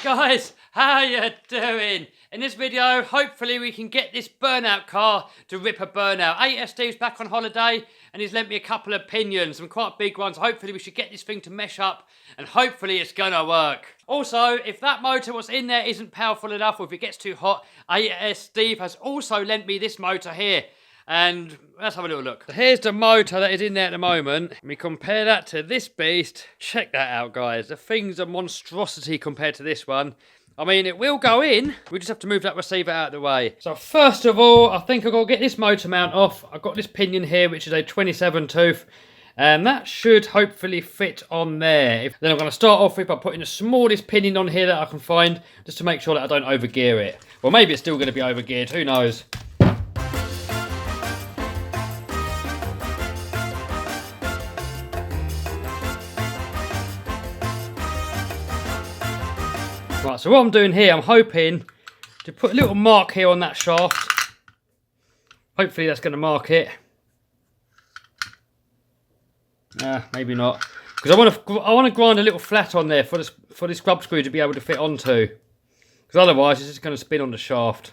Guys, how you doing? In this video, hopefully we can get this burnout car to rip a burnout. Steve's back on holiday and he's lent me a couple of opinions, some quite big ones. Hopefully we should get this thing to mesh up and hopefully it's gonna work. Also, if that motor what's in there isn't powerful enough or if it gets too hot, Steve has also lent me this motor here. And let's have a little look. Here's the motor that is in there at the moment. Let me compare that to this beast. Check that out, guys. The thing's a monstrosity compared to this one. I mean, it will go in. We just have to move that receiver out of the way. So first of all, I think I've got to get this motor mount off. I've got this pinion here, which is a 27 tooth. And that should hopefully fit on there. Then I'm going to start off with by putting the smallest pinion on here that I can find, just to make sure that I don't overgear it. Well, maybe it's still going to be overgeared. Who knows? Right, so what I'm doing here, I'm hoping to put a little mark here on that shaft. Hopefully that's going to mark it. Maybe not. Because I want to grind a little flat on there for the scrub screw to be able to fit onto. Because otherwise it's just going to spin on the shaft.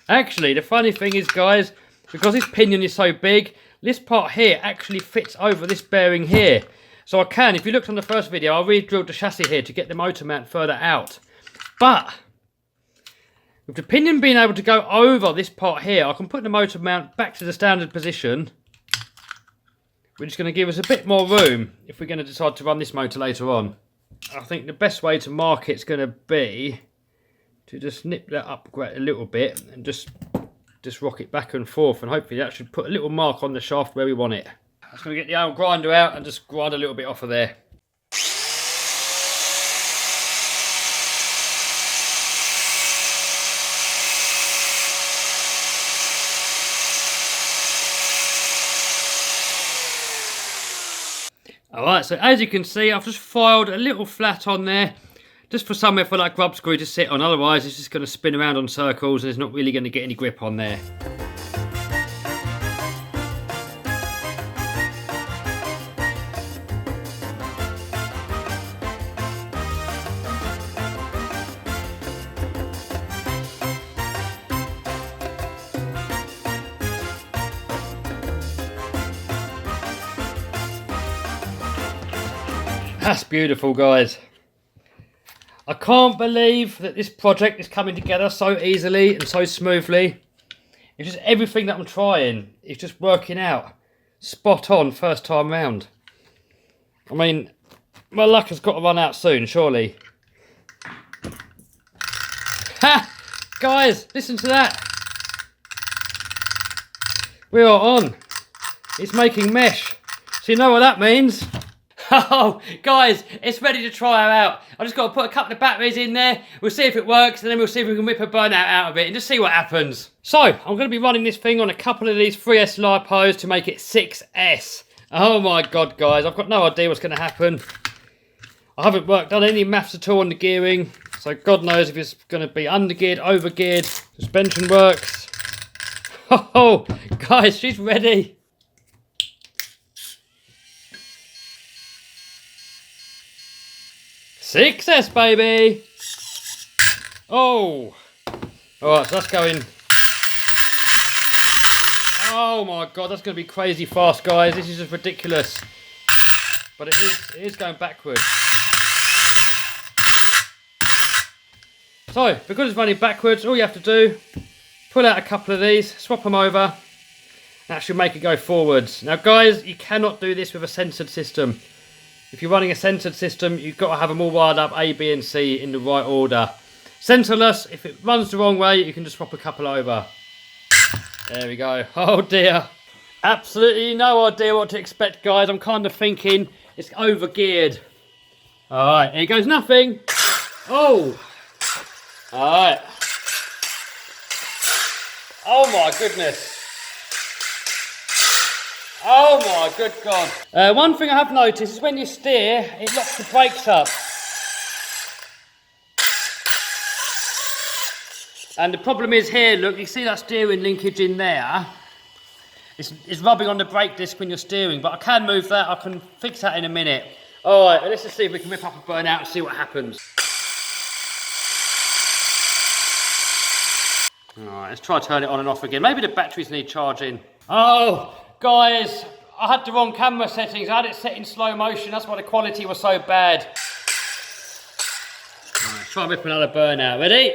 Actually, the funny thing is, guys, because this pinion is so big, this part here actually fits over this bearing here. So I can, if you looked on the first video, I re-drilled the chassis here to get the motor mount further out. But with the pinion being able to go over this part here, I can put the motor mount back to the standard position, which is going to give us a bit more room if we're going to decide to run this motor later on. I think the best way to mark it's going to be to just nip that up a little bit and just rock it back and forth, and hopefully that should put a little mark on the shaft where we want it. I'm just going to get the old grinder out and just grind a little bit off of there. Alright, so as you can see, I've just filed a little flat on there, just for somewhere for that grub screw to sit on, otherwise it's just going to spin around on circles and it's not really going to get any grip on there. That's beautiful, guys. I can't believe that this project is coming together so easily and so smoothly. It's just everything that I'm trying is just working out spot on first time round. I mean, my luck has got to run out soon, surely. Ha! Guys, listen to that. We are on. It's making mesh. So you know what that means? Oh, guys, it's ready to try her out. I just got to put a couple of batteries in there. We'll see if it works, and then we'll see if we can rip a burnout out of it and just see what happens. So, I'm going to be running this thing on a couple of these 3S lipos to make it 6S. Oh my God, guys, I've got no idea what's going to happen. I haven't done any maths at all on the gearing, so God knows if it's going to be undergeared, overgeared. Suspension works. Oh, guys, she's ready. Success, baby! Oh! Alright, so that's going... Oh my God, that's going to be crazy fast, guys. This is just ridiculous. But it is going backwards. So, because it's running backwards, all you have to do, pull out a couple of these, swap them over. That should make it go forwards. Now, guys, you cannot do this with a censored system. If you're running a censored system, you've got to have them all wired up A, B and C in the right order. Sensorless, if it runs the wrong way, you can just swap a couple over. There we go. Oh dear. Absolutely no idea what to expect, guys. I'm kind of thinking it's overgeared. Alright, here goes nothing. Oh! Alright. Oh my goodness. Oh my good God. One thing I have noticed is when you steer, it locks the brakes up. And the problem is here, look, you see that steering linkage in there? It's rubbing on the brake disc when you're steering, but I can move that, I can fix that in a minute. Alright, let's just see if we can rip up a burnout and see what happens. Alright, let's try to turn it on and off again. Maybe the batteries need charging. Oh, guys, I had the wrong camera settings. I had it set in slow motion. That's why the quality was so bad. Alright, try and rip another burnout. Ready?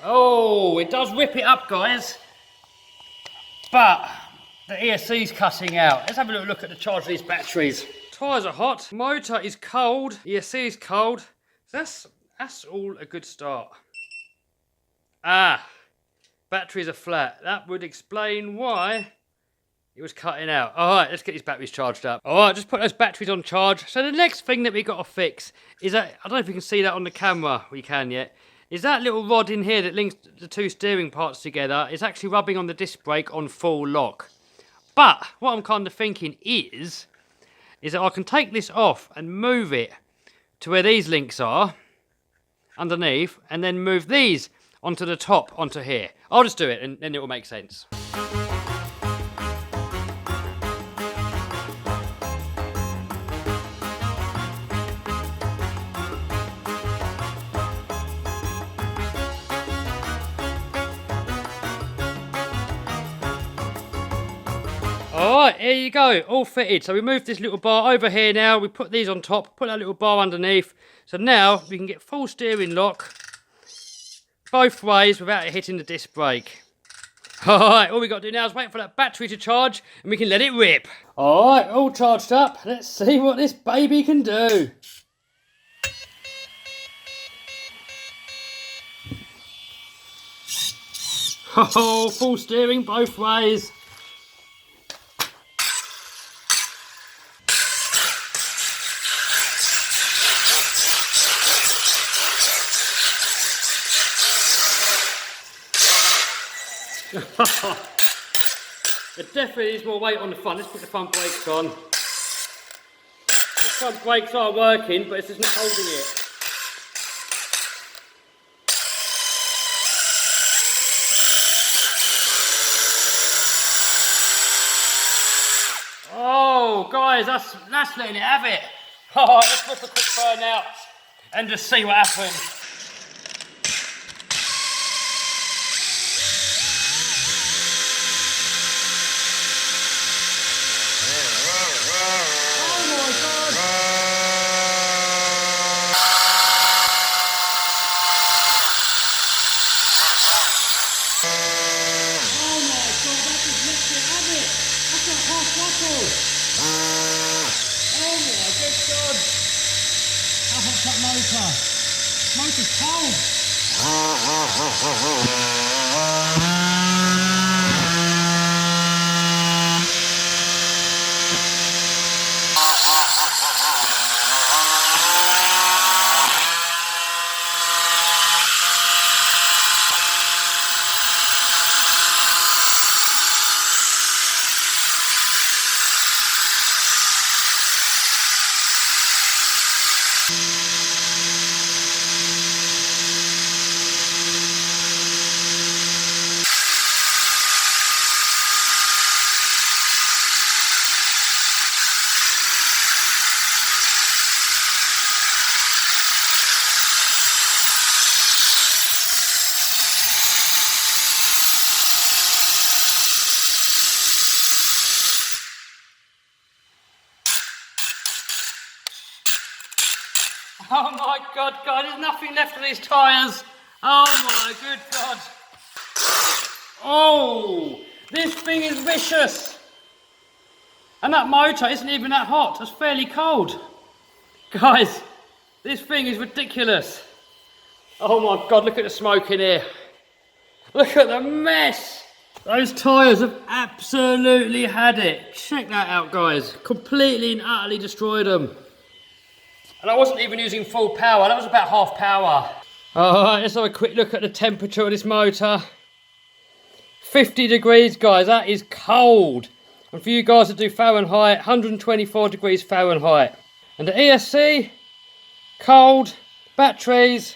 Oh, it does rip it up, guys. But the ESC's cutting out. Let's have a little look at the charge of these batteries. Tyres are hot. Motor is cold. ESC is cold. That's all a good start. Ah, batteries are flat. That would explain why it was cutting out. All right, let's get these batteries charged up. All right, just put those batteries on charge. So the next thing that we got to fix is that, I don't know if you can see that on the camera. We can yet. Is that little rod in here that links the two steering parts together. It's actually rubbing on the disc brake on full lock. But what I'm kind of thinking is that I can take this off and move it to where these links are underneath, and then move these onto the top, onto here. I'll just do it and then it will make sense. Alright, here you go, all fitted. So we move this little bar over here now, we put these on top, put that little bar underneath. So now we can get full steering lock both ways without it hitting the disc brake. Alright, all we got to do now is wait for that battery to charge and we can let it rip. Alright, all charged up. Let's see what this baby can do. Oh, full steering both ways. There definitely is more weight on the front. Let's put the front brakes on. The front brakes are working, but it's just not holding it. Oh, guys, that's letting it have it. All right, let's rip a quick burnout and just see what happens. Motor's cold. Oh my God, God, there's nothing left of these tyres. Oh my good God. Oh, this thing is vicious. And that motor isn't even that hot, it's fairly cold. Guys, this thing is ridiculous. Oh my God, look at the smoke in here. Look at the mess. Those tyres have absolutely had it. Check that out, guys. Completely and utterly destroyed them. And I wasn't even using full power, that was about half power. Alright, let's have a quick look at the temperature of this motor. 50 degrees, guys, that is cold. And for you guys that do Fahrenheit, 124 degrees Fahrenheit. And the ESC, cold. Batteries,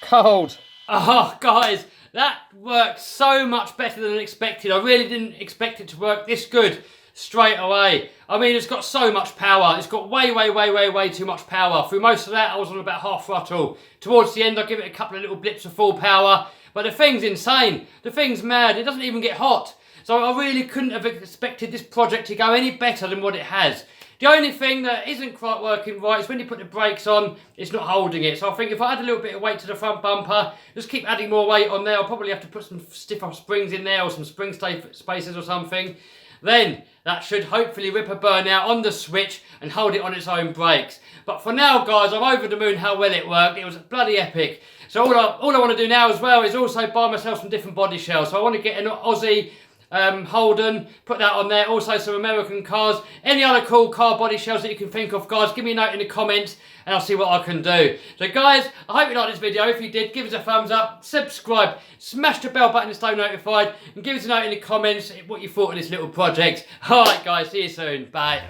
cold. Oh, guys, that worked so much better than expected. I really didn't expect it to work this good. straight away. I mean, it's got so much power. It's got way too much power. Through most of that, I was on about half throttle. Towards the end, I give it a couple of little blips of full power. But the thing's insane. The thing's mad. It doesn't even get hot. So I really couldn't have expected this project to go any better than what it has. The only thing that isn't quite working right is when you put the brakes on, it's not holding it. So I think if I add a little bit of weight to the front bumper, just keep adding more weight on there, I'll probably have to put some stiffer springs in there or some spring spacers or something. Then that should hopefully rip a burnout on the switch and hold it on its own brakes. But for now, guys, I'm over the moon how well it worked. It was bloody epic. So all I want to do now as well is also buy myself some different body shells. So I want to get an Aussie Holden, put that on there. Also some American cars, any other cool car body shells that you can think of, guys, give me a note in the comments and I'll see what I can do. So guys, I hope you liked this video. If you did, give us a thumbs up, subscribe, smash the bell button to stay notified, and give us a note in the comments what you thought of this little project. Alright guys, see you soon, bye.